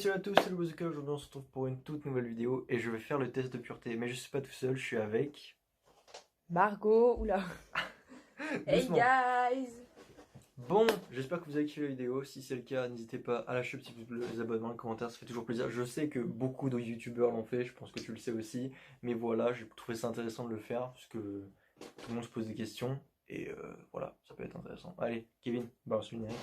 Salut à tous, c'est le Bazooka. Aujourd'hui on se retrouve pour une toute nouvelle vidéo et je vais faire le test de pureté. Mais je suis pas tout seul, je suis avec... Margot, oula. Hey Doucement. guys. Bon, j'espère que vous avez kiffé la vidéo. Si c'est le cas, n'hésitez pas à lâcher le petit pouce bleu, les abonnements, les commentaires, ça fait toujours plaisir. Je sais que beaucoup de youtubeurs l'ont fait, je pense que tu le sais aussi. Mais voilà, j'ai trouvé ça intéressant de le faire parce que tout le monde se pose des questions. Et voilà, ça peut être intéressant. Allez, Kevin, balance le générique.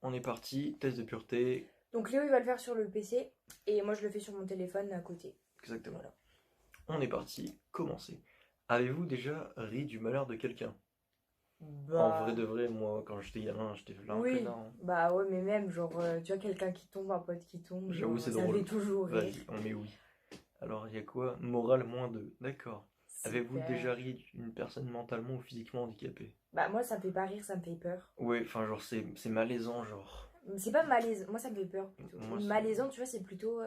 On est parti, test de pureté. Donc Léo il va le faire sur le PC et moi je le fais sur mon téléphone à côté. Exactement. Voilà. On est parti, commencez. Avez-vous déjà ri du malheur de quelqu'un? En vrai de vrai, moi quand j'étais gamin, j'étais là un Oui, connard. Hein. bah ouais, mais même genre tu vois quelqu'un qui tombe, un pote qui tombe, J'avoue, c'est ça drôle. fait toujours rire. Vas-y, on met oui. Alors, il y a quoi? Morale -2. D'accord. Avez-vous Super. déjà ri d'une personne mentalement ou physiquement handicapée? Bah moi ça me fait pas rire, ça me fait peur. Ouais, enfin, genre, c'est malaisant, genre. C'est pas malaisant, moi ça me fait peur plutôt. Moi, Malaisant, tu vois, c'est plutôt...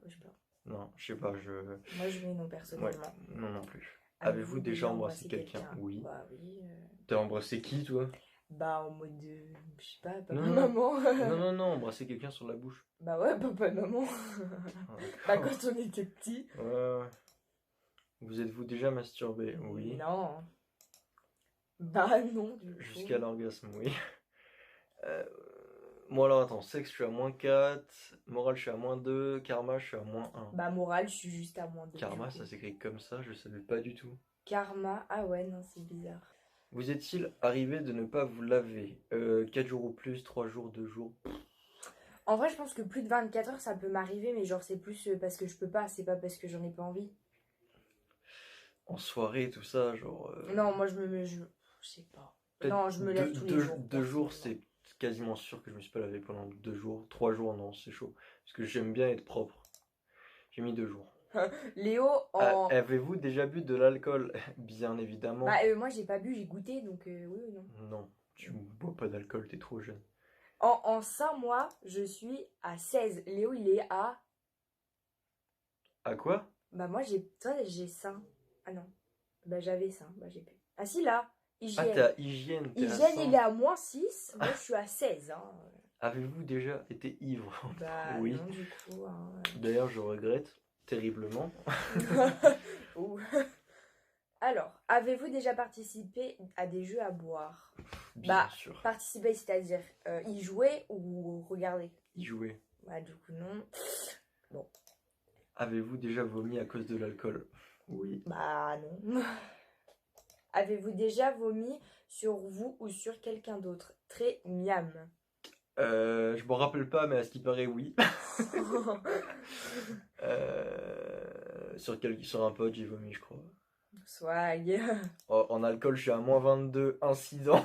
je sais pas. Non, je sais pas, Moi je mets non Ouais, personnellement. non, non plus. Avez-vous Avez-vous déjà embrassé quelqu'un? Oui. Bah oui. T'as embrassé qui, toi? Bah en mode je sais pas, papa, Non, non, maman. non, non, non, embrasser quelqu'un sur la bouche. Bah ouais, papa, maman. Ah, Bah d'accord. quand on était petit. Ouais, ouais. Vous êtes-vous déjà masturbé? Oui. Non. Bah non, du coup. Jusqu'à l'orgasme, oui. Euh, Moi alors attends, sexe je suis à -4, morale je suis à -2, karma je suis à -1. Bah moral, je suis juste à moins 2. Karma ça s'écrit comme ça, je savais pas du tout. Karma, ah ouais, non, c'est bizarre. Vous est-il arrivé de ne pas vous laver 4 jours ou plus, 3 jours, 2 jours? En vrai, je pense que plus de 24 heures, ça peut m'arriver, mais genre c'est plus parce que je peux pas, c'est pas parce que j'en ai pas envie. En soirée tout ça, genre... Non, moi je sais pas. Non, je me lève tous les jours. 2 jours c'est quasiment sûr que je me suis pas lavé pendant 2 jours. 3 jours non, c'est chaud. Parce que j'aime bien être propre. J'ai mis 2 jours. Léo en... Avez-vous déjà bu de l'alcool? Bien évidemment. Bah moi j'ai pas bu, j'ai goûté, donc oui ou non. Non, tu bois pas d'alcool, t'es trop jeune. En 5 mois, je suis à 16. Léo, il est à... À quoi? Bah moi j'ai 5. Ah non. Bah j'avais 5, bah j'ai plus. Ah si là, Ah, hygiène. t'es à hygiène, t'es à Hygiène, 100. il est à -6. Moi, je suis à 16. Hein. Avez-vous déjà été ivre? Bah, Oui. non, du coup. Hein. D'ailleurs, je regrette terriblement. Alors, avez-vous déjà participé à des jeux à boire? Bien sûr. Participer, c'est-à-dire y jouer ou regarder? Y jouer. Bah, du coup, non. Bon. Avez-vous déjà vomi à cause de l'alcool? Oui. Bah, non. Avez-vous déjà vomi sur vous ou sur quelqu'un d'autre? Très miam. Je m'en rappelle pas, mais à ce qui paraît, oui. Sur un pote, j'ai vomi, je crois. Swag. Oh, en alcool, je suis à -22, incident.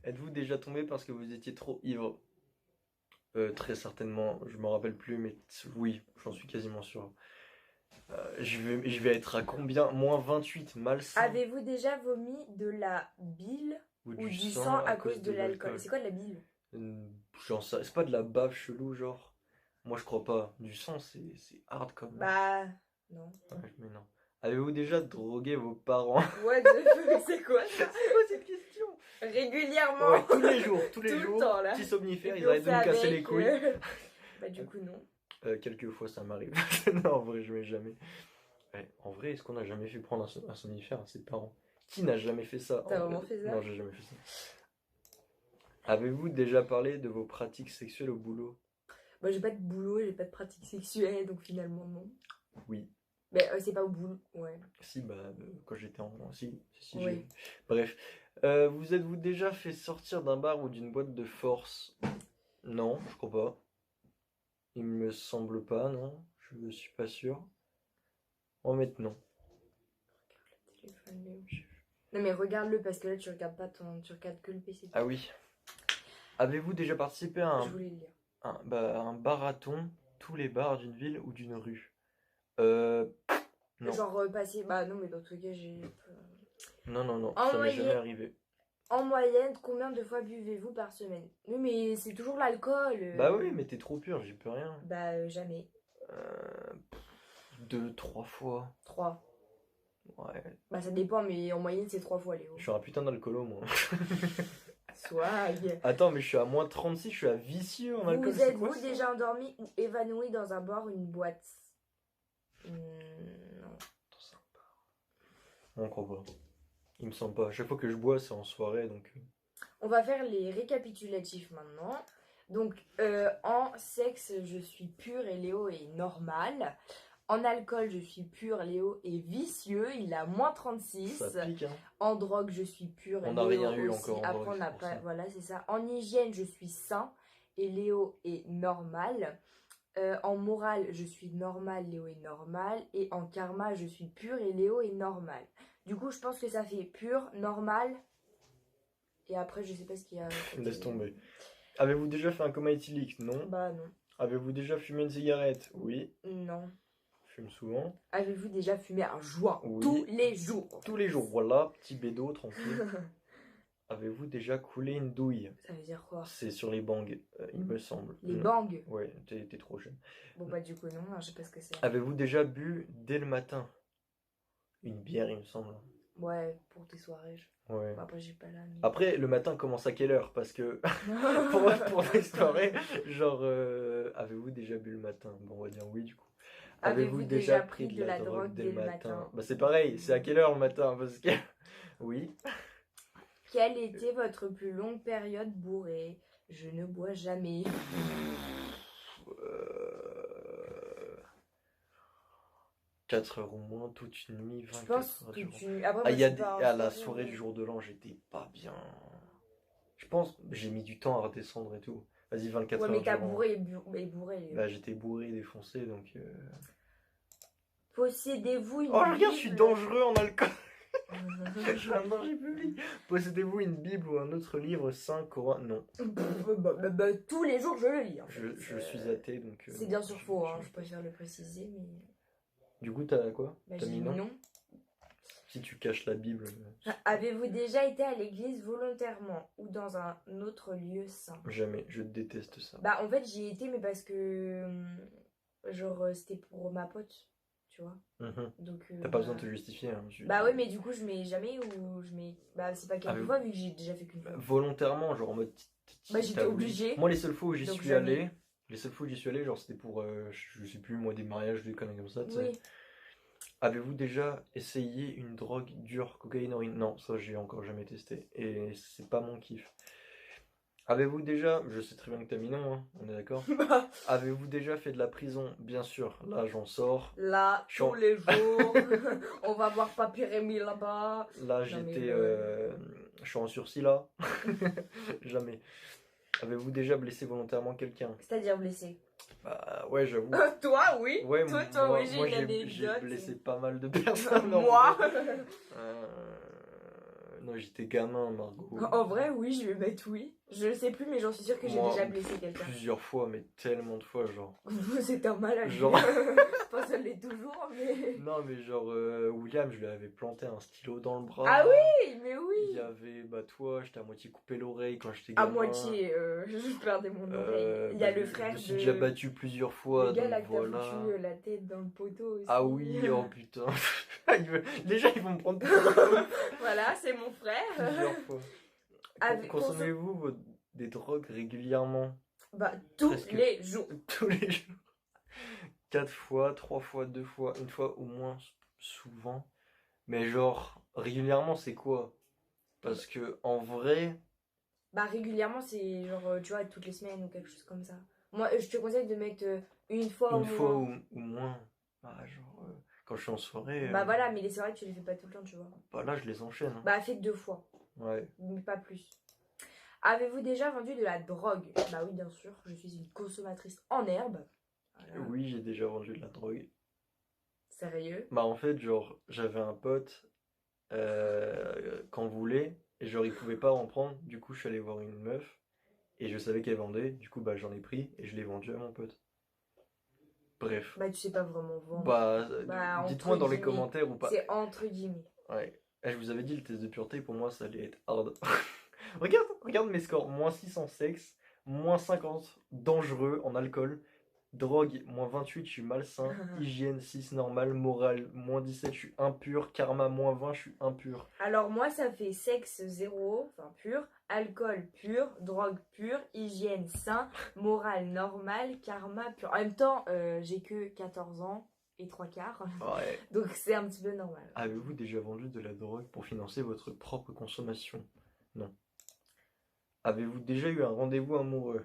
Êtes-vous déjà tombé parce que vous étiez trop ivre? Très certainement, je m'en rappelle plus, mais oui, j'en suis quasiment sûr. Je vais être à combien? -28, malsain. Avez-vous déjà vomi de la bile ou du sang à cause de l'alcool? C'est quoi de la bile? Genre, c'est pas de la bave chelou, genre. Moi, je crois pas. Du sang, c'est hard comme. Bah, non. Ouais, mais non. Avez-vous déjà drogué vos parents? What the fuck, c'est quoi ça? C'est quoi cette question? Régulièrement. Ouais, tous les jours, tous les Tout le jours. temps, là. Petits somnifères, Et ils puis on arrêtent de fait nous casser avec, les couilles. Bah, du coup, non. Quelques fois, ça m'arrive. Non, en vrai, je mets jamais. Ouais, en vrai, est-ce qu'on a jamais fait prendre un somnifère à ses parents? Qui n'a jamais fait ça? T'as vraiment fait ça? Non, j'ai jamais fait ça. Avez-vous déjà parlé de vos pratiques sexuelles au boulot? Bah, j'ai pas de boulot, j'ai pas de pratique sexuelle, donc finalement, non. Oui. Mais c'est pas au boulot, ouais. Si, bah, quand j'étais en... Si, Oui. Bref. Vous êtes-vous déjà fait sortir d'un bar ou d'une boîte de force? Non, je crois pas. Il me semble pas, non. Je suis pas sûr. On va mettre non. Regarde le téléphone, Léo. Non, mais regarde-le, parce que là, tu regardes pas tu regardes que le PC. Ah oui. Avez-vous déjà participé à Je voulais le lire. un barathon, tous les bars d'une ville ou d'une rue? Non. Genre passer. Bah, non, mais dans tous les cas, j'ai. Non, En ça m'est jamais moyenne. arrivé. En moyenne, combien de fois buvez-vous par semaine? Oui, mais c'est toujours l'alcool. Bah oui, mais t'es trop pur, j'y peux rien. Bah, jamais. 2, 3 fois. 3. Ouais. Bah, ça dépend, mais en moyenne, c'est 3 fois, Léo. Je suis un putain d'alcoolo, moi. Swag. Attends, mais je suis à moins 36, je suis à vicieux en alcool. Vous êtes-vous déjà endormi ou évanoui dans un bar ou une boîte? Non. Non, je crois pas. Il me semble pas. À chaque fois que je bois, c'est en soirée, donc... On va faire les récapitulatifs maintenant. Donc, en sexe, je suis pur et Léo est normal. En alcool, je suis pur, Léo est vicieux, il a moins 36. Ça pique, hein. En drogue, je suis pur, On n'a Léo rien eu aussi. encore en Après, drogue, on n'a c'est pour pas... ça. Voilà, c'est ça. En hygiène, je suis sain et Léo est normal. En morale, je suis normal, Léo est normal. Et en karma, je suis pur et Léo est normal. Du coup, je pense que ça fait pur, normal. Et après, je sais pas ce qu'il y a. Laisse tomber. Avez-vous déjà fait un coma éthylique? Non. Bah non. Avez-vous déjà fumé une cigarette? Oui. Non. Je fume souvent. Avez-vous déjà fumé un joint? Oui. Tous les jours? Tous les jours, voilà, petit bédo, tranquille. Avez-vous déjà coulé une douille? Ça veut dire quoi? C'est sur les bangs, il me semble. Les Non. bangs? Ouais, t'es trop jeune. Bon bah du coup non, je sais pas ce que c'est. Avez-vous déjà bu dès le matin? Une bière, il me semble. Ouais, pour tes soirées. Ouais. Bon, après j'ai pas là. Mais... Après, le matin commence à quelle heure? Parce que pour des soirées, genre, avez-vous déjà bu le matin? Bon, on va dire oui du coup. Avez-vous déjà pris de la drogue dès le matin? Bah c'est pareil, c'est à quelle heure le matin? Parce que... Oui. Quelle était votre plus longue période bourrée? Je ne bois jamais. 4 heures au moins, toute une nuit, Je 24 pense heures que du jour. tu... Après, Ah, moi, il y a je suis pas à la infirmière, soirée mais- du jour de l'an, j'étais pas bien. Je pense, j'ai mis du temps à redescendre et tout. Vas-y, 24 Ouais, heures mais t'as durant. bourré et bourré. Bah, j'étais bourré et défoncé, donc... Possédez-vous une Oh, regarde, je suis Bible? dangereux en alcool. Je suis un danger public. Possédez-vous une Bible ou un autre livre saint, Coran? Non. Bah, tous les jours je le lis en fait. Je suis athée, donc... C'est bien sûr faux, hein, je préfère le préciser, mais... Du coup, t'as quoi? Bah, T'as j'ai mis dit non? non. Si tu caches la Bible... Avez-vous déjà été à l'église volontairement ou dans un autre lieu saint? Jamais, je déteste ça. Bah en fait j'y ai été mais parce que... Genre c'était pour ma pote, tu vois. Donc, Donc... t'as pas besoin de te justifier. Hein, Bah ouais mais du coup je mets jamais ou je mets... Bah c'est pas quelques fois vu que j'ai déjà fait qu'une fois. Volontairement, genre en mode... Bah j'étais obligée. Moi les seules fois où j'y Donc, suis jamais. allé... Les seules fois où j'y suis allé, genre c'était pour... je sais plus, moi des mariages, des conneries comme ça, tu sais. Oui. Avez-vous déjà essayé une drogue dure, cocaïne, héroïne? Non, ça j'ai encore jamais testé. Et c'est pas mon kiff. Avez-vous déjà, je sais très bien que t'as mis non, hein, on est d'accord? Avez-vous déjà fait de la prison? Bien sûr, là j'en sors. Là, tous les jours, on va voir Papy Rémy là-bas. Là j'étais, je suis en sursis là. Jamais. Avez-vous déjà blessé volontairement quelqu'un? C'est-à-dire blessé. Bah ouais, j'avoue. Toi, oui. Ouais, toi, moi, oui, j'ai moi, une j'ai anecdote. blessé pas mal de personnes. en Moi vrai. Non, j'étais gamin, Margot. En vrai, oui, je vais mettre oui. Je sais plus, mais j'en suis sûre que j'ai Moi, déjà blessé quelqu'un. Plusieurs fois, mais tellement de fois, genre. C'est un malade. Genre- Enfin, ça l'est toujours, mais... Non, mais genre, William, je lui avais planté un stylo dans le bras. Ah oui, mais Il oui. y avait, bah toi, j'étais à moitié coupé l'oreille quand j'étais À gamin. moitié, je perdais mon oreille. Il y a Bah, le frère Je me suis de... déjà battu plusieurs fois, Le gars donc là qui a voilà. foutu la tête dans le poteau aussi. Ah oui, oh putain. Déjà, ils vont me prendre Voilà, c'est mon frère. plusieurs fois. Avec- Consommez-vous des drogues régulièrement? Bah, tous Presque. les jours. Tous les jours. 4 fois, 3 fois, 2 fois, une fois au moins souvent. Mais genre, régulièrement, c'est quoi? Parce que en vrai, Bah, régulièrement, c'est genre, tu vois, toutes les semaines ou quelque chose comme ça. Moi, je te conseille de mettre une fois au une fois moins. ou moins. Bah, genre, quand je suis en soirée, Bah, voilà, mais les soirées, tu les fais pas tout le temps, tu vois. bah là, je les enchaîne. Hein. Bah, fais 2 fois, Ouais. mais pas plus. Avez-vous déjà vendu de la drogue? Bah oui, bien sûr, je suis une consommatrice en herbe. Voilà. Oui, j'ai déjà vendu de la drogue. Sérieux? Bah, en fait, genre, j'avais un pote qu'on voulait, et genre, il pouvait pas en prendre. Du coup, je suis allé voir une meuf, et je savais qu'elle vendait. Du coup, bah, j'en ai pris, et je l'ai vendu à mon pote. Bref. Bah, tu sais pas vraiment vendre. Bah, dites-moi entre dans les guillemets. commentaires ou pas. C'est entre guillemets. Ouais. Je vous avais dit, le test de pureté, pour moi, ça allait être hard. Regarde mes scores. -6 en sexe, -50 dangereux en alcool, drogue -28 je suis malsain, hygiène 6 normal, morale -17 je suis impur, karma -20 je suis impur. Alors moi ça fait sexe 0, enfin pur, alcool pur, drogue pure, hygiène sain, morale normale, karma pur. En même temps, j'ai que 14 ans et 3 quarts, Ouais. donc c'est un petit peu normal. Avez-vous déjà vendu de la drogue pour financer votre propre consommation? Non. Avez-vous déjà eu un rendez-vous amoureux?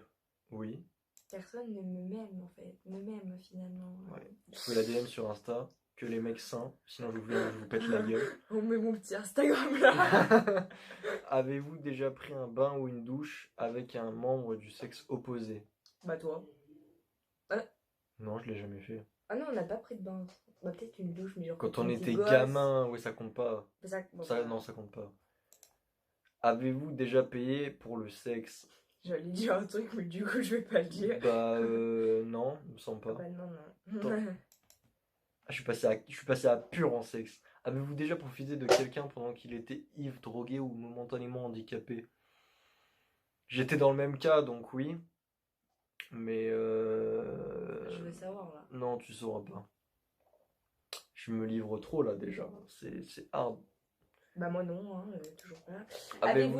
Oui. Personne ne me m'aime en fait, me m'aime finalement. Ouais. Vous pouvez la DM sur Insta, que les mecs sains, sinon je vous pète la gueule. On met mon petit Instagram là. Avez-vous déjà pris un bain ou une douche avec un membre du sexe opposé? Bah toi. Non, je l'ai jamais fait. Ah non, on n'a pas pris de bain. Bah peut-être une douche, mais genre Quand on on était était gosse. gamin, ouais, ça compte pas. Bon, Non, ça compte pas. Avez-vous déjà payé pour le sexe? j'allais dire un truc, mais du coup je vais pas le dire. Bah non, il me semble Ah pas. bah non, non. Attends. Ah, je suis passé à pur en sexe. Avez-vous déjà profité de quelqu'un pendant qu'il était ivre, drogué ou momentanément handicapé? J'étais dans le même cas, donc oui. Mais Je veux savoir là. non, tu sauras pas. Je me livre trop là déjà. C'est hard. Bah moi non, hein, toujours pas. Avez-vous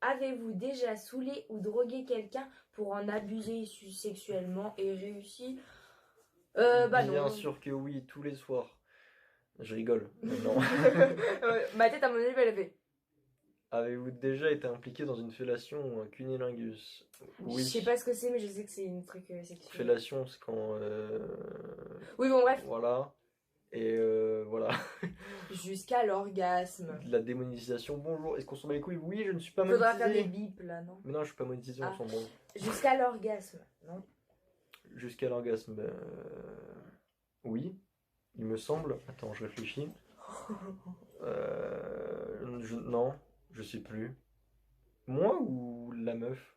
Avez-vous déjà saoulé ou drogué quelqu'un pour en abuser sexuellement et réussi? Bah non. Bien sûr que oui, tous les soirs. Je rigole, mais non. Ma tête à mon avis elle avait. Avez-vous déjà été impliqué dans une fellation ou un cunnilingus? Oui. Je sais pas ce que c'est, mais je sais que c'est une truc sexuel. Fellation, c'est quand. Oui, bon, bref. Voilà. Et voilà. Jusqu'à l'orgasme. De la démonétisation. Bonjour, est-ce qu'on s'en bat les couilles? Oui, je ne suis pas Faudra monétisé. faire des bips là, non? Mais non, je suis pas monétisé, on s'en branle. Jusqu'à l'orgasme, non? Jusqu'à l'orgasme. Oui, il me semble. Attends, je réfléchis. Non, je sais plus. Moi ou la meuf?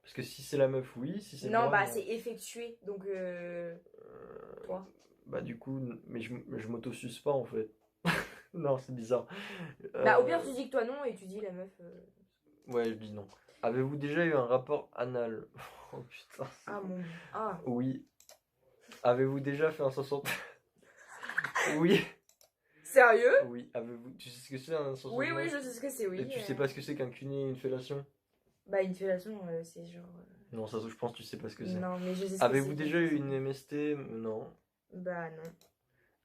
Parce que si c'est la meuf, oui. Si c'est Non, moi, bah non. c'est effectué, donc toi. Bah du coup, mais je m'auto-suce pas en fait. Non, c'est bizarre. Bah au pire tu dis que toi non et tu dis la meuf. Ouais, je dis non. Avez-vous déjà eu un rapport anal? Oh putain. Ah mon. Ah. Oui. Avez-vous déjà fait un 60? Oui. Sérieux? Oui. Avez-vous... Tu sais ce que c'est un 60? Oui, oui, je sais ce que c'est, oui. Et tu sais pas ce que c'est qu'un cuni et une fellation? Bah une fellation, c'est genre. Non, ça je pense que tu sais pas ce que c'est. Non, mais je sais ce que c'est. Avez-vous déjà eu une MST? Non. Bah non.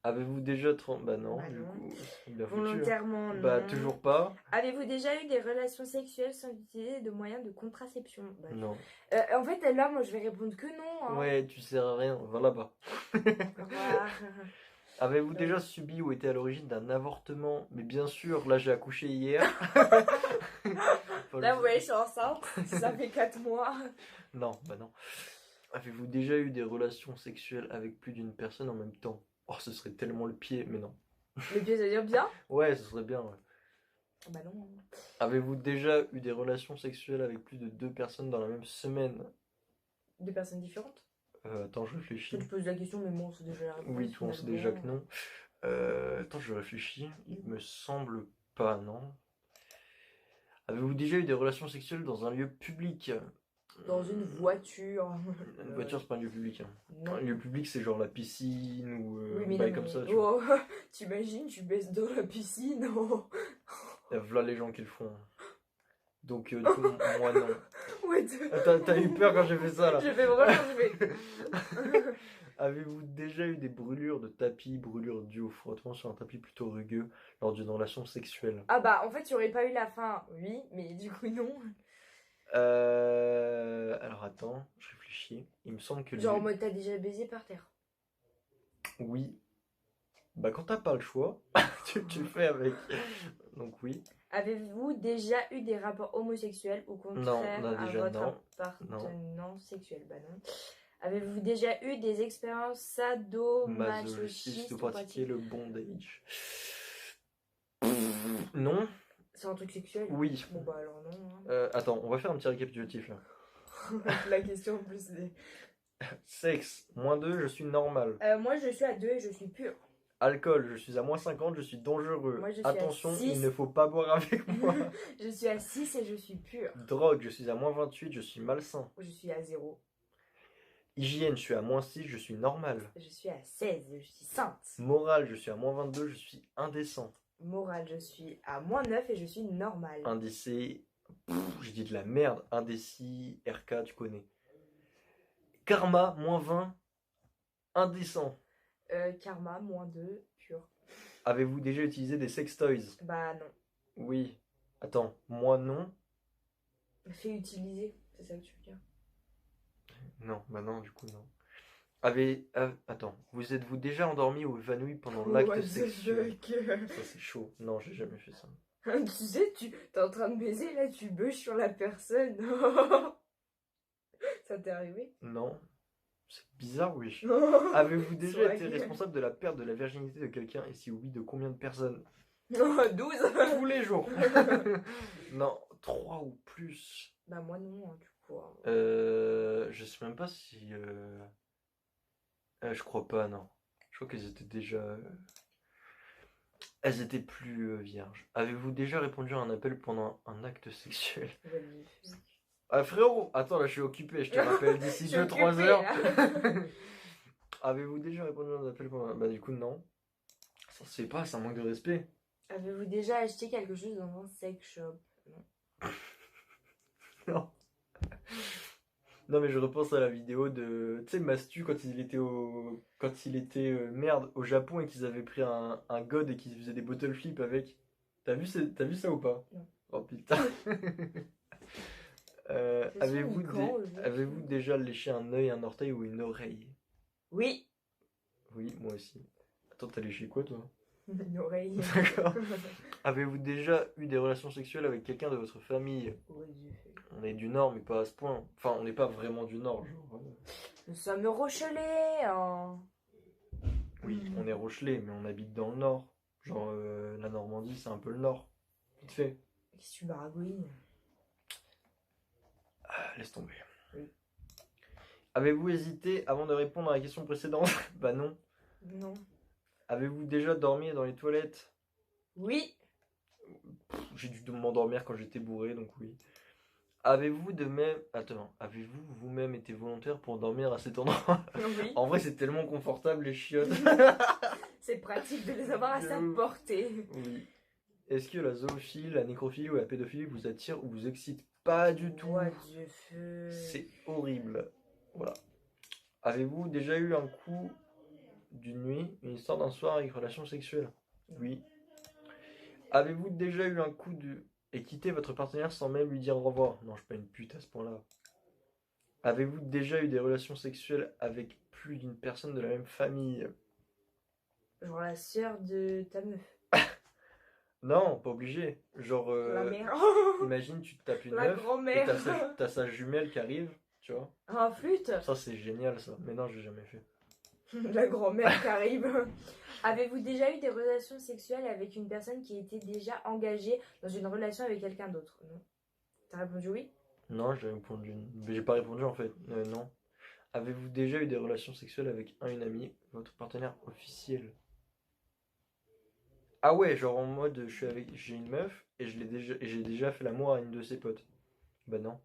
Avez-vous déjà... Bah non, Bah du non. coup, c'est bien foutu. Volontairement, non. Bah toujours pas. Avez-vous déjà eu des relations sexuelles sans utiliser de moyens de contraception? Bah, Non. en fait, là, moi, je vais répondre que non. Hein. Ouais, tu sers à rien, va là-bas. Voilà. Avez-vous déjà subi ou été à l'origine d'un avortement? Mais bien sûr, là j'ai accouché hier. Enfin, Là, vous voyez, je suis enceinte. Ça fait 4 mois. Non, bah non. Avez-vous déjà eu des relations sexuelles avec plus d'une personne en même temps? Oh, ce serait tellement le pied, mais non. Le pied, ça veut dire bien? Ouais, ce serait bien, ouais. Bah non. Avez-vous déjà eu des relations sexuelles avec plus de 2 personnes dans la même semaine? 2 personnes différentes? Attends, je réfléchis. Tu poses la question, mais bon, c'est déjà la réponse. Oui, toi on sait déjà que non. Attends, je réfléchis. Il me semble pas, non. Avez-vous déjà eu des relations sexuelles dans un lieu public? Dans une voiture. Une voiture, c'est pas un lieu public. Hein. Non. Un lieu public, c'est genre la piscine ou Oui, mais bail non, comme mais... ça. Tu vois. Oh, t'imagines, tu baisses dans la piscine. Oh. Voilà les gens qui le font. Donc, du coup, moi non. Ouais, T'as eu peur quand j'ai fait ça là? J'ai fait vraiment peur, Avez-vous déjà eu des brûlures de tapis, brûlures dues au frottement sur un tapis plutôt rugueux lors d'une relation sexuelle? Ah bah, en fait, tu aurais pas eu la fin, oui, mais du coup, non. Alors attends, je réfléchis. Il me semble que Genre en mode, t'as déjà baisé par terre. oui. Bah quand t'as pas le choix, tu le fais avec. Donc oui. Avez-vous déjà eu des rapports homosexuels au contraire Non, à déjà votre non. appartenance sexuelle? Bah non. Avez-vous déjà eu des expériences sadomasochistes Masochistes ou pratiquer le bondage? Non. C'est un truc sexuel? Oui. Bon bah alors non. Hein. Attends, on va faire un petit récapitulatif là. La question en plus c'est... Sexe, -2, je suis normal. Moi je suis à 2 et je suis pure. Alcool, je suis à -50, je suis dangereux. Moi, je suis Attention, à 6. il ne faut pas boire avec moi. Je suis à 6 et je suis pure. Drogue, je suis à -28, je suis malsain. Je suis à 0. Hygiène, je suis à -6, je suis normal. Je suis à 16, je suis sainte. Morale, je suis à -22, je suis indécent. Morale, je suis à -9 et je suis normale. Indécis, j'ai dit de la merde. Indécis, RK, tu connais. Karma, -20, indécent. Karma, -2, pure. Avez-vous déjà utilisé des sextoys? Bah non. Oui. Attends, moi non. Fais utiliser, c'est ça que tu veux dire. Non, bah non, du coup non. Attends, vous êtes-vous déjà endormi ou évanoui pendant What l'acte the sexuel? fuck. Ça c'est chaud. Non, j'ai jamais fait ça. Tu sais, t'es en train de baiser, là, tu beuges sur la personne. Ça t'est arrivé? Non. C'est bizarre, oui. Non. Avez-vous déjà Sur la été gueule. responsable de la perte de la virginité de quelqu'un et si oui, de combien de personnes? 12. Tous les jours. Non, 3 ou plus. Bah moi non, hein, du coup. Hein. Je sais même pas si... je crois pas, non. Je crois qu'elles étaient déjà... Elles étaient plus vierges. Avez-vous déjà répondu à un appel pendant un acte sexuel? Magnifique. Ah frérot, attends là je suis occupé, je te rappelle d'ici Je suis 2-3 occupée, heures. là. Avez-vous déjà répondu à un appel pendant... Bah du coup non. Ça se fait pas, c'est un manque de respect. Avez-vous déjà acheté quelque chose dans un sex shop? Non. Non. Non mais je repense à la vidéo de... Tu sais Mastu quand il était merde au Japon et qu'ils avaient pris un god et qu'ils faisaient des bottle flips avec. T'as vu ça ou pas? Non. Oh putain. Avez-vous quand, avez-vous déjà léché un œil, un orteil ou une oreille? Oui. Oui, moi aussi. Attends, t'as léché quoi toi? Une oreille. D'accord. Avez-vous déjà eu des relations sexuelles avec quelqu'un de votre famille? Ouais, Dieu fait. On est du Nord, mais pas à ce point. Enfin, on n'est pas vraiment du Nord, genre. Nous sommes Rochelais. Hein. Oui, on est Rochelais, mais on habite dans le Nord. Genre, la Normandie, c'est un peu le Nord. Vite fait. Qu'est-ce que tu baragouines? Ah, laisse tomber. Oui. Avez-vous hésité avant de répondre à la question précédente? Bah non. Non. Avez-vous déjà dormi dans les toilettes? Oui. J'ai dû m'endormir quand j'étais bourré, donc oui. Avez-vous avez-vous vous-même été volontaire pour dormir à cet endroit? Oui. En vrai, c'est tellement confortable les chiottes. C'est pratique de les avoir à De sa ouf. portée. Oui. Est-ce que la zoophilie, la nécrophilie ou la pédophilie vous attire ou vous excite? Pas du tout. What the fuck. C'est horrible. Voilà. Avez-vous déjà eu un coup d'une nuit, une histoire d'un soir avec relation sexuelle? Oui. Avez-vous déjà eu un coup de... et quitté votre partenaire sans même lui dire au revoir? Non, je suis pas une pute à ce point-là. Avez-vous déjà eu des relations sexuelles avec plus d'une personne de la même famille? Genre la sœur de ta meuf. Non, pas obligé. Genre, La mère. imagine tu te tapes une La meuf et grand-mère. t'as sa jumelle qui arrive, tu vois. Un flûte. Ça c'est génial ça. Mais non, j'ai jamais fait. La grand-mère qui arrive. Avez-vous déjà eu des relations sexuelles avec une personne qui était déjà engagée dans une relation avec quelqu'un d'autre? Non. T'as répondu oui? Non, j'ai répondu. Mais j'ai pas répondu en fait. Non. Avez-vous déjà eu des relations sexuelles avec une amie, votre partenaire officiel? Ah ouais, genre en mode j'ai une meuf et j'ai déjà fait l'amour à une de ses potes. Bah non.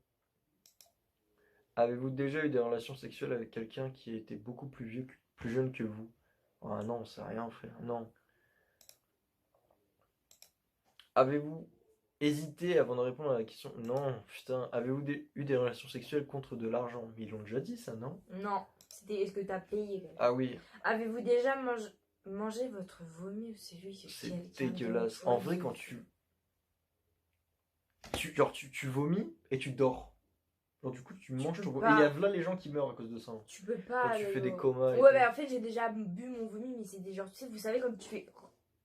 Avez-vous déjà eu des relations sexuelles avec quelqu'un qui était beaucoup plus vieux, plus jeune que vous? Ah non, c'est rien frère, non. Avez-vous hésité avant de répondre à la question? Non, putain. Avez-vous eu des relations sexuelles contre de l'argent? Mais ils l'ont déjà dit ça, non? Non. C'était est-ce que t'as payé? Ah oui, Avez-vous déjà mangé votre vomi ou celui que c'est quelqu'un dégueulasse. d'autre? En vrai, quand genre, tu vomis et tu dors. Genre, du coup, tu manges peux ton vomi. pas. Et il y a là les gens qui meurent à cause de ça. Hein. Tu peux pas. Quand tu fais des genre. comas et Ouais, tout. mais en fait, j'ai déjà bu mon vomi, mais c'est des genres. Tu sais, vous savez, comme tu fais.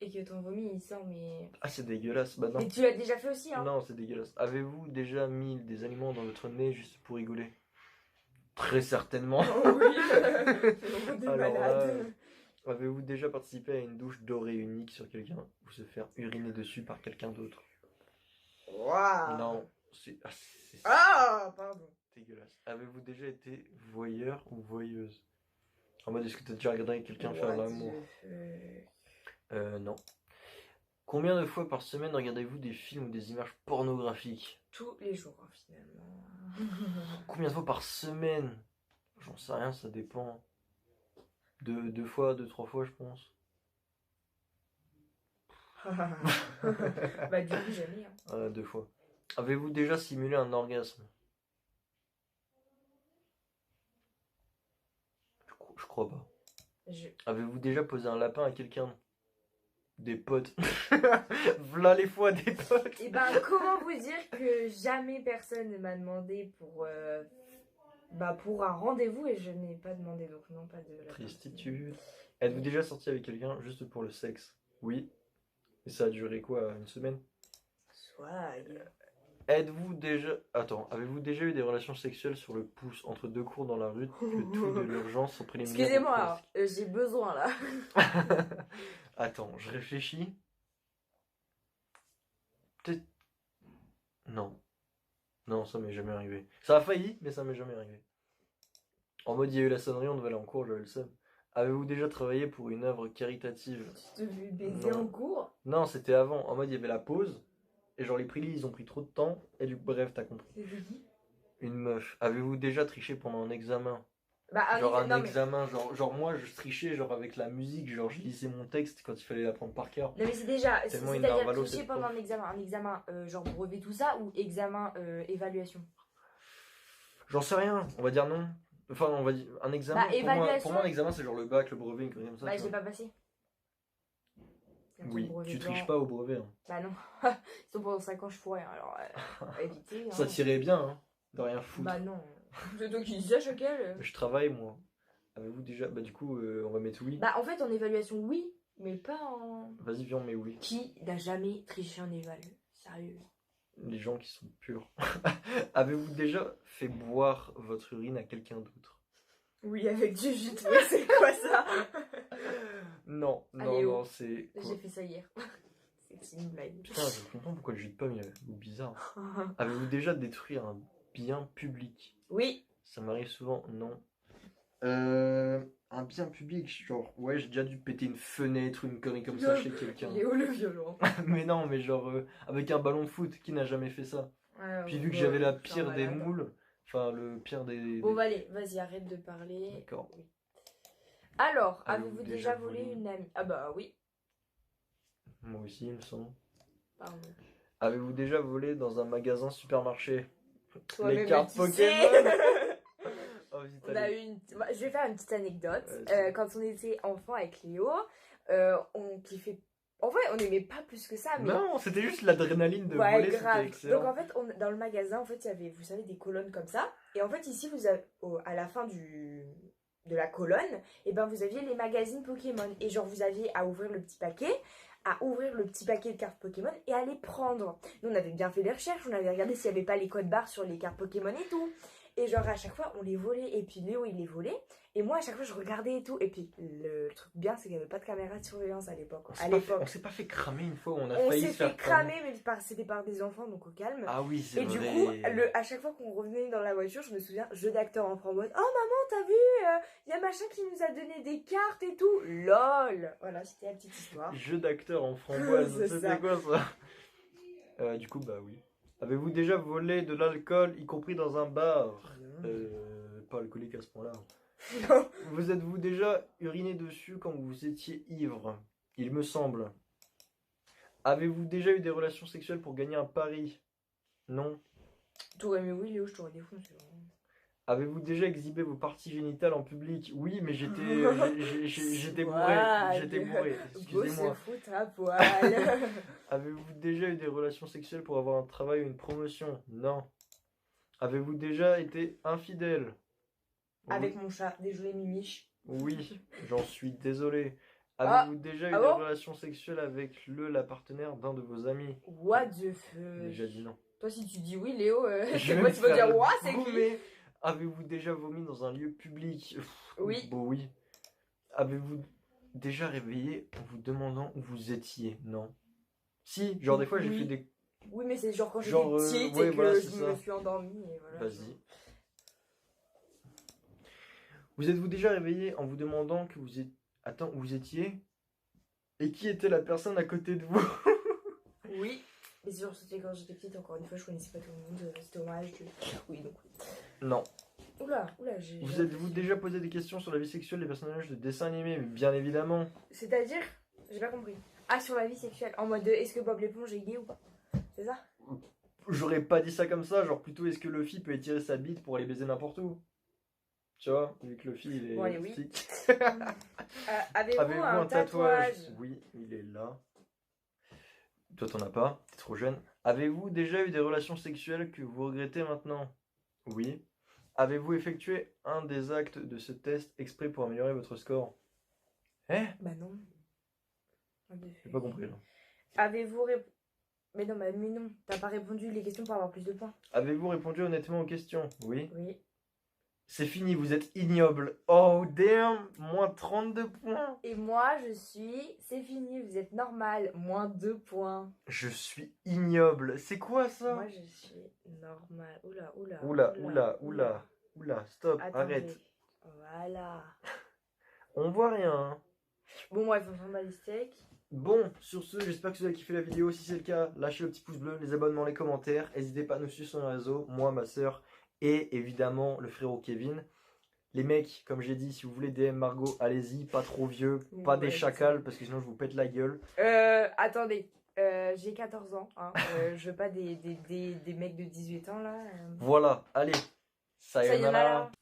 Et que ton vomi il sort, mais. Ah, c'est dégueulasse. Bah non. Et tu l'as déjà fait aussi, hein? Non, c'est dégueulasse. Avez-vous déjà mis des aliments dans votre nez juste pour rigoler? Très certainement. Oh oui. C'est vraiment des Alors là, malades. avez-vous déjà participé à une douche dorée unique sur quelqu'un ou se faire uriner dessus par quelqu'un d'autre? Waouh. Non, c'est Pardon. dégueulasse. Avez-vous déjà été voyeur ou voyeuse? En mode, est-ce que t'as déjà regardé quelqu'un faire What l'amour? the fuck. Non. Combien de fois par semaine regardez-vous des films ou des images pornographiques? Tous les jours, hein, finalement. Combien de fois par semaine? J'en sais rien, ça dépend. Deux fois, deux, trois fois, je pense. Bah, du coup, jamais. Hein. Deux fois. Avez-vous déjà simulé un orgasme? Je crois pas. Avez-vous déjà posé un lapin à quelqu'un? Des potes. V'là les fois des potes. Et ben, comment vous dire que jamais personne ne m'a demandé pour un rendez-vous et je n'ai pas demandé, donc non, pas de la Tristitude. Êtes-vous déjà sorti avec quelqu'un juste pour le sexe? Oui. Et ça a duré quoi? Une semaine? Swag. Êtes-vous déjà... Attends, avez-vous déjà eu des relations sexuelles sur le pouce entre deux cours dans la rue, le tout de l'urgence sans préliminaire? Excusez-moi, alors, j'ai besoin là. Attends, je réfléchis. Peut-être... Non. Non, ça m'est jamais arrivé. Ça a failli, mais ça m'est jamais arrivé. En mode, il y a eu la sonnerie, on devait aller en cours, j'avais le seum. Avez-vous déjà travaillé pour une œuvre caritative? Tu te fais baiser en cours? Non, c'était avant. En mode, il y avait la pause. Et genre, les prélis, ils ont pris trop de temps. Et du bref, t'as compris. C'était qui? Une meuf. Avez-vous déjà triché pendant un examen? Bah, Genre un non, examen, genre moi je trichais genre avec la musique, genre je lisais mon texte quand il fallait l'apprendre par cœur. Non mais c'est déjà, Tellement c'est-à-dire Narvalo, tricher cette pendant prof. un examen genre brevet tout ça ou examen évaluation? J'en sais rien, on va dire non. Enfin, on va dire un examen. Bah, évaluation. Pour moi, un examen c'est genre le bac, le brevet, une connerie comme ça. Bah, tu je l'ai vois. pas passé. Oui, tu triches pas au brevet. Hein. Bah non. Sauf pendant 5 ans je fous rien, alors évitez. Hein. Ça tirait bien, hein, de rien foutre. Bah non. C'est toi qui dis ça, Choquel. Je travaille moi. Avez-vous déjà. Bah, du coup, on va mettre oui. Bah, en fait, en évaluation, oui, mais pas en. Vas-y, viens, on met oui. Qui n'a jamais triché en éval? Sérieux. Les gens qui sont purs. Avez-vous déjà fait boire votre urine à quelqu'un d'autre? Oui, avec du jus de fruits, c'est quoi ça? Non, Allez, non, c'est. J'ai fait ça hier. C'est une blague. Putain, je comprends pourquoi le jus de pomme il a un goût bizarre. Avez-vous déjà détruit un bien public? Oui. Ça m'arrive souvent, non. Un bien public, genre, ouais, j'ai déjà dû péter une fenêtre ou une connerie comme ça chez quelqu'un. Léo le violon. Mais non, mais genre, avec un ballon de foot, qui n'a jamais fait ça? Puis vu que j'avais la pire des moules, enfin, le pire des. Bon, allez, vas-y, arrête de parler. D'accord. Oui. Alors, avez-vous déjà volé une amie? Ah bah oui. Moi aussi, il me semble. Pardon. Avez-vous déjà volé dans un magasin supermarché? Les cartes Pokémon. Oh, on a eu je vais faire une petite anecdote. Quand on était enfant avec Léo, on kiffait. En vrai, on n'aimait pas plus que ça. Mais... Non, c'était juste l'adrénaline de ouais, voler, grave. excellent. Donc en fait, dans le magasin, en fait, il y avait, vous savez, des colonnes comme ça. Et en fait, ici, vous avez, à la fin de la colonne, et ben vous aviez les magazines Pokémon. Et genre, vous aviez à ouvrir le petit paquet, de cartes Pokémon et à les prendre. Nous, on avait bien fait des recherches, on avait regardé s'il n'y avait pas les codes barres sur les cartes Pokémon et tout. Et genre, à chaque fois, on les volait. Et puis Léo, il les volait. Et moi, à chaque fois, je regardais et tout. Et puis, le truc bien, c'est qu'il n'y avait pas de caméra de surveillance à l'époque. On s'est pas fait cramer une fois où on a on failli s'est se faire fait cramer, mais c'était par des enfants, donc au calme. Ah oui, c'est vrai. Et du coup, à chaque fois qu'on revenait dans la voiture, je me souviens, jeu d'acteur en mode oh maman, t'as vu, y a machin qui nous a donné des cartes et tout. LOL. Voilà, c'était la petite histoire. Jeu d'acteur en framboise, c'était quoi ça? Du coup, bah oui. Avez-vous déjà volé de l'alcool, y compris dans un bar? Pas alcoolique à ce point-là. Non. Vous êtes-vous déjà uriné dessus quand vous étiez ivre? Il me semble. Avez-vous déjà eu des relations sexuelles pour gagner un pari? Non. T'aurais aimé oui, Léo, je t'aurais défoncé. Avez-vous déjà exhibé vos parties génitales en public? Oui, mais j'étais bourré. J'étais bourré. Excusez-moi. À poil. Avez-vous déjà eu des relations sexuelles pour avoir un travail ou une promotion? Non. Avez-vous déjà été infidèle? Avec mon chat, désolé Mimiche. Oui, j'en suis désolé. Avez-vous déjà eu des relations sexuelles avec la partenaire d'un de vos amis? What the fuck? Déjà dit non. Toi, si tu dis oui, Léo, je moi, tu vas dire ouah, c'est qui? Avez-vous déjà vomi dans un lieu public? Oui. Bon, oui. Avez-vous déjà réveillé en vous demandant où vous étiez? Non. Si, genre des fois j'ai fait des... Oui, mais c'est genre quand j'étais petite et que je me suis endormie et voilà. Vas-y. Vous êtes-vous déjà réveillé en vous demandant que vous êtes... Attends, où vous étiez? Et qui était la personne à côté de vous? Oui. Mais genre, c'était quand j'étais petite, encore une fois, je connaissais pas tout le monde. C'était au mariage de... Oui, donc. Non. Oula, oula, j'ai... Vous êtes-vous déjà posé des questions sur la vie sexuelle des personnages de dessins animés? Mais bien évidemment. C'est-à-dire, j'ai pas compris. Ah, sur la vie sexuelle. En mode, est-ce que Bob l'éponge est gay ou pas? C'est ça? J'aurais pas dit ça comme ça, genre plutôt est-ce que Luffy peut étirer sa bite pour aller baiser n'importe où? Tu vois, vu que Luffy il est Bon, allez, oui. petit. Avez-vous Avez-vous un tatouage? Oui, il est là. Toi t'en as pas, t'es trop jeune. Avez-vous déjà eu des relations sexuelles que vous regrettez maintenant? Oui. Avez-vous effectué un des actes de ce test exprès pour améliorer votre score? Eh? Bah non. J'ai pas compris là. Avez-vous répondu... Mais non, mais non, t'as pas répondu les questions pour avoir plus de points. Avez-vous répondu honnêtement aux questions? Oui. Oui. C'est fini, vous êtes ignoble. Oh damn, moins 32 points. Et moi, je suis... C'est fini, vous êtes normal. Moins 2 points. Je suis ignoble. C'est quoi ça? Moi, je suis normal. Oula, oula. Oula, stop, Attendez. arrête. Voilà. On voit rien. Hein. Bon, bref, on s'en bat les steaks. Bon, sur ce, j'espère que vous avez kiffé la vidéo. Si c'est le cas, lâchez le petit pouce bleu, les abonnements, les commentaires. N'hésitez pas à nous suivre sur les réseaux, moi, ma soeur et évidemment le frérot Kevin. Les mecs, comme j'ai dit, si vous voulez DM Margot, allez-y, pas trop vieux, pas des chacals, parce que sinon je vous pète la gueule. Attendez, j'ai 14 ans, hein. Je veux pas des mecs de 18 ans là. Voilà, allez, sayonara. Sayonara.